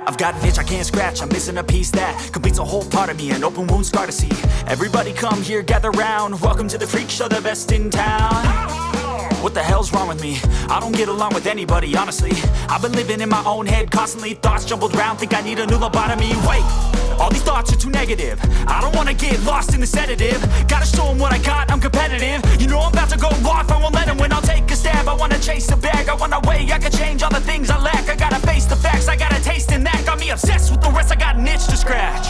I've got an itch I can't scratch, I'm missing a piece that completes a whole part of me, an open wound scar to see. Everybody come here, gather round, welcome to the freak show, the best in town. What the hell's wrong with me? I don't get along with anybody, honestly. I've been living in my own head constantly, thoughts jumbled round, think I need a new lobotomy. Wait, all these thoughts are too negative, I don't wanna get lost in the sedative. Gotta show them what I got, I'm competitive. You know I'm about to go off, I won't let them win, I'll take a stab. I wanna chase the bag, I wanna weigh, I can change all the things I lack. I gotta face the facts, I got a taste in that. Got me obsessed with the rest, I got an itch to scratch.